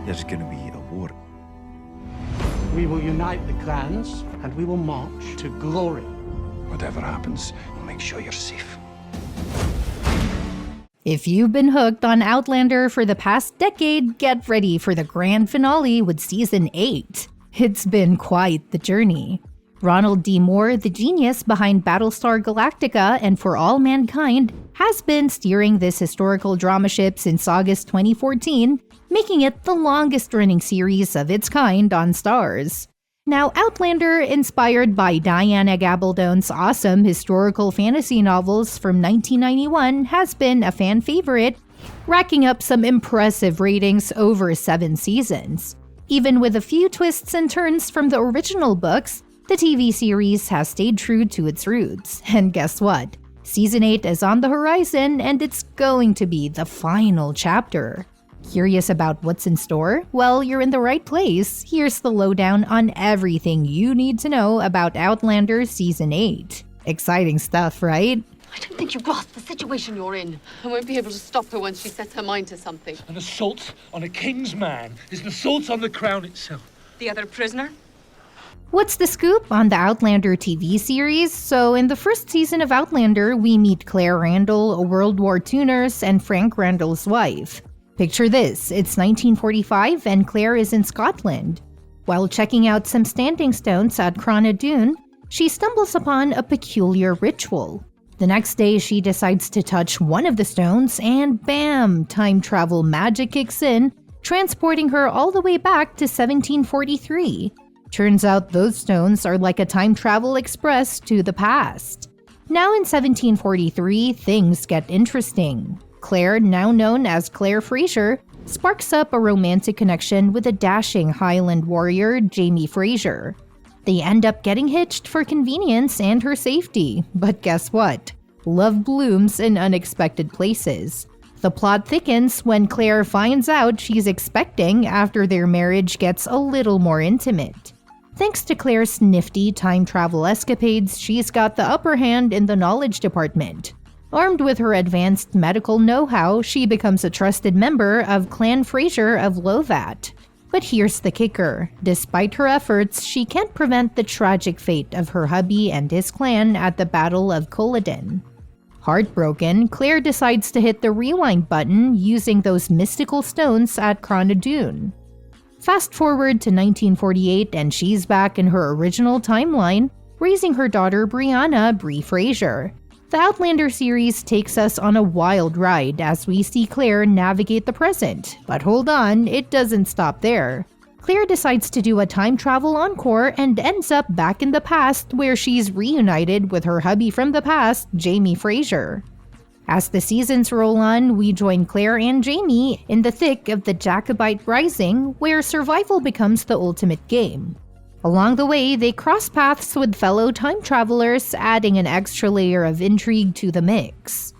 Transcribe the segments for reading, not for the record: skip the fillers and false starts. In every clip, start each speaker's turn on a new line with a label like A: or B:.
A: there's gonna be a war.
B: We will unite the clans, and we will march to glory.
C: Whatever happens, make sure you're safe.
D: If you've been hooked on Outlander for the past decade, get ready for the grand finale with Season 8. It's been quite the journey. Ronald D. Moore, the genius behind Battlestar Galactica and For All Mankind, has been steering this historical drama ship since August 2014, making it the longest-running series of its kind on Starz. Now, Outlander, inspired by Diana Gabaldon's awesome historical fantasy novels from 1991, has been a fan favorite, racking up some impressive ratings over 7 seasons. Even with a few twists and turns from the original books, the TV series has stayed true to its roots. And guess what? Season 8 is on the horizon, and it's going to be the final chapter. Curious about what's in store? Well, you're in the right place. Here's the lowdown on everything you need to know about Outlander Season 8. Exciting stuff, right?
E: I don't think you grasp the situation you're in. I won't be able to stop her once she sets her mind to something.
F: An assault on a king's man is an assault on the crown itself.
E: The other prisoner?
D: What's the scoop on the Outlander TV series? So in the first season of Outlander, we meet Claire Randall, a World War II nurse, and Frank Randall's wife. Picture this, it's 1945 and Claire is in Scotland. While checking out some standing stones at Cranna Dune, she stumbles upon a peculiar ritual. The next day, she decides to touch one of the stones and bam! Time travel magic kicks in, transporting her all the way back to 1743. Turns out those stones are like a time travel express to the past. Now in 1743, things get interesting. Claire, now known as Claire Fraser, sparks up a romantic connection with a dashing Highland warrior, Jamie Fraser. They end up getting hitched for convenience and her safety, but guess what? Love blooms in unexpected places. The plot thickens when Claire finds out she's expecting after their marriage gets a little more intimate. Thanks to Claire's nifty time travel escapades, she's got the upper hand in the knowledge department. Armed with her advanced medical know-how, she becomes a trusted member of Clan Fraser of Lovat. But here's the kicker. Despite her efforts, she can't prevent the tragic fate of her hubby and his clan at the Battle of Culloden. Heartbroken, Claire decides to hit the rewind button using those mystical stones at Cranna Dune. Fast forward to 1948 and she's back in her original timeline, raising her daughter Brianna Bree Fraser. The Outlander series takes us on a wild ride as we see Claire navigate the present. But hold on, it doesn't stop there. Claire decides to do a time travel encore and ends up back in the past where she's reunited with her hubby from the past, Jamie Fraser. As the seasons roll on, we join Claire and Jamie in the thick of the Jacobite Rising, where survival becomes the ultimate game. Along the way, they cross paths with fellow time travelers, adding an extra layer of intrigue to the mix.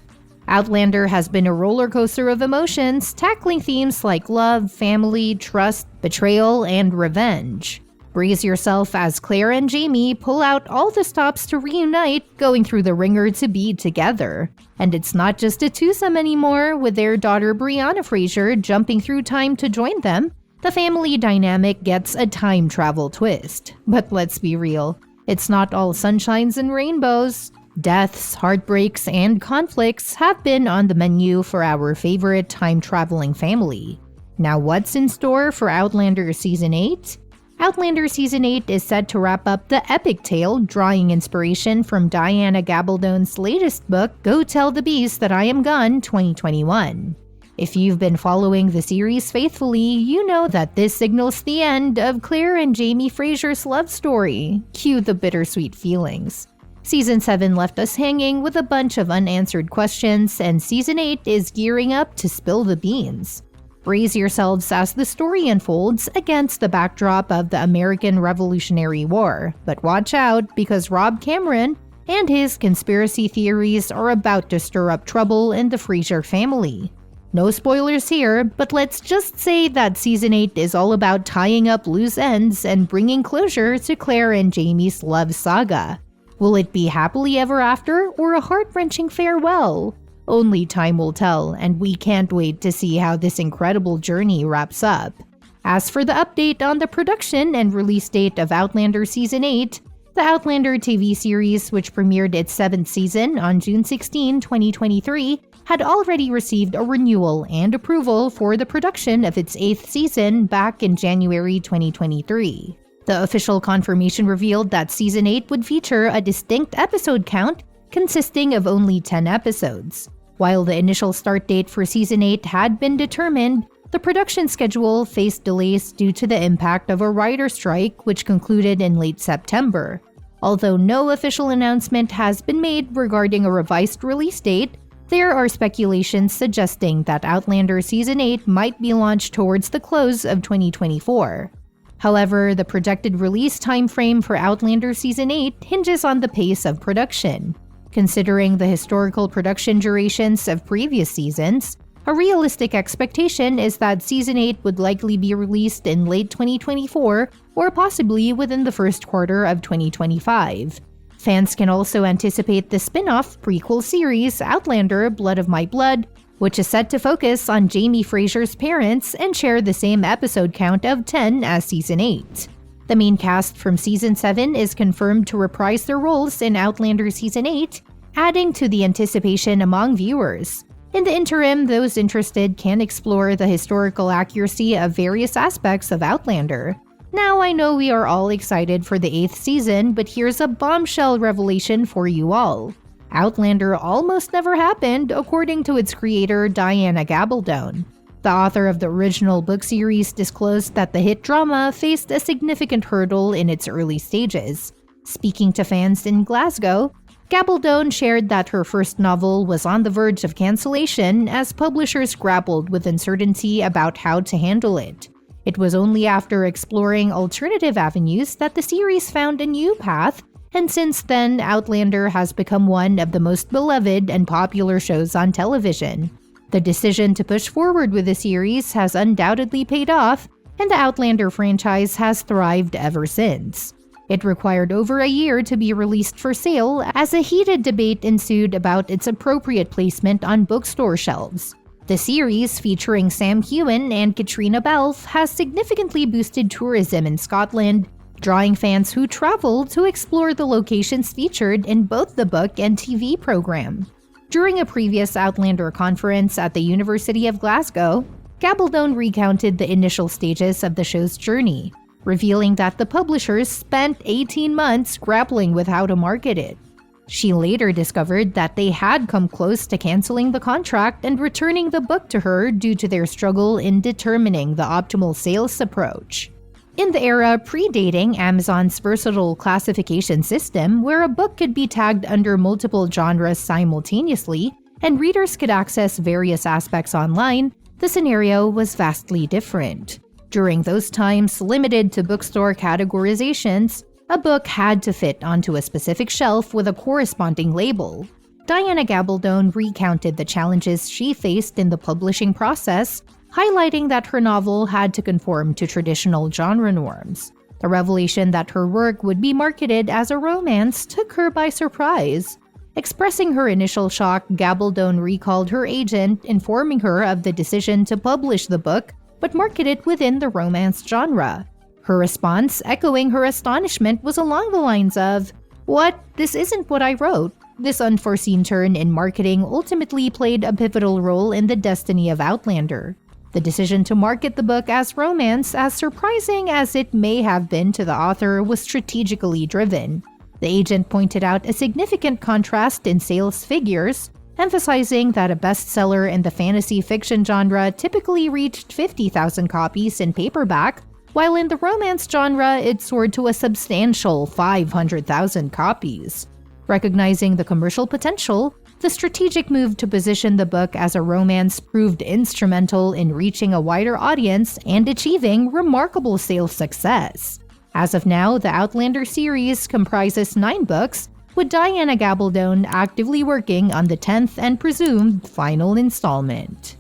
D: Outlander has been a roller coaster of emotions, tackling themes like love, family, trust, betrayal, and revenge. Brace yourself as Claire and Jamie pull out all the stops to reunite, going through the ringer to be together. And it's not just a twosome anymore, with their daughter Brianna Fraser jumping through time to join them. The family dynamic gets a time travel twist. But let's be real, it's not all sunshines and rainbows. Deaths, heartbreaks, and conflicts have been on the menu for our favorite time-traveling family. Now what's in store for Outlander Season 8? Outlander Season 8 is set to wrap up the epic tale, drawing inspiration from Diana Gabaldon's latest book, Go Tell the Beast That I Am Gone 2021. If you've been following the series faithfully, you know that this signals the end of Claire and Jamie Fraser's love story. Cue the bittersweet feelings. Season 7 left us hanging with a bunch of unanswered questions, and Season 8 is gearing up to spill the beans. Brace yourselves as the story unfolds against the backdrop of the American Revolutionary War. But watch out, because Rob Cameron and his conspiracy theories are about to stir up trouble in the Fraser family. No spoilers here, but let's just say that Season 8 is all about tying up loose ends and bringing closure to Claire and Jamie's love saga. Will it be happily ever after or a heart-wrenching farewell? Only time will tell, and we can't wait to see how this incredible journey wraps up. As for the update on the production and release date of Outlander Season 8, the Outlander TV series, which premiered its 7th season on June 16, 2023, had already received a renewal and approval for the production of its 8th season back in January 2023. The official confirmation revealed that Season 8 would feature a distinct episode count consisting of only 10 episodes. While the initial start date for Season 8 had been determined, the production schedule faced delays due to the impact of a writer's strike, which concluded in late September. Although no official announcement has been made regarding a revised release date, there are speculations suggesting that Outlander Season 8 might be launched towards the close of 2024. However, the projected release timeframe for Outlander Season 8 hinges on the pace of production. Considering the historical production durations of previous seasons, a realistic expectation is that Season 8 would likely be released in late 2024 or possibly within the first quarter of 2025. Fans can also anticipate the spin-off prequel series Outlander Blood of My Blood, which is set to focus on Jamie Fraser's parents and share the same episode count of 10 as Season 8. The main cast from Season 7 is confirmed to reprise their roles in Outlander Season 8, adding to the anticipation among viewers. In the interim, those interested can explore the historical accuracy of various aspects of Outlander. Now, I know we are all excited for the 8th season, but here's a bombshell revelation for you all. Outlander almost never happened, according to its creator, Diana Gabaldon. The author of the original book series disclosed that the hit drama faced a significant hurdle in its early stages. Speaking to fans in Glasgow, Gabaldon shared that her first novel was on the verge of cancellation as publishers grappled with uncertainty about how to handle it. It was only after exploring alternative avenues that the series found a new path, and since then, Outlander has become one of the most beloved and popular shows on television. The decision to push forward with the series has undoubtedly paid off, and the Outlander franchise has thrived ever since. It required over a year to be released for sale as a heated debate ensued about its appropriate placement on bookstore shelves. The series, featuring Sam Heughan and Katrina Balfe, has significantly boosted tourism in Scotland, drawing fans who travel to explore the locations featured in both the book and TV program. During a previous Outlander conference at the University of Glasgow, Gabaldon recounted the initial stages of the show's journey, revealing that the publishers spent 18 months grappling with how to market it. She later discovered that they had come close to canceling the contract and returning the book to her due to their struggle in determining the optimal sales approach. In the era predating Amazon's versatile classification system, where a book could be tagged under multiple genres simultaneously and readers could access various aspects online, the scenario was vastly different. During those times, limited to bookstore categorizations, a book had to fit onto a specific shelf with a corresponding label. Diana Gabaldon recounted the challenges she faced in the publishing process, highlighting that her novel had to conform to traditional genre norms. The revelation that her work would be marketed as a romance took her by surprise. Expressing her initial shock, Gabaldon recalled her agent, informing her of the decision to publish the book but market it within the romance genre. Her response, echoing her astonishment, was along the lines of, "What? This isn't what I wrote." This unforeseen turn in marketing ultimately played a pivotal role in the destiny of Outlander. The decision to market the book as romance, as surprising as it may have been to the author, was strategically driven. The agent pointed out a significant contrast in sales figures, emphasizing that a bestseller in the fantasy fiction genre typically reached 50,000 copies in paperback, while in the romance genre it soared to a substantial 500,000 copies. Recognizing the commercial potential, the strategic move to position the book as a romance proved instrumental in reaching a wider audience and achieving remarkable sales success. As of now, the Outlander series comprises 9 books, with Diana Gabaldon actively working on the 10th and presumed final installment.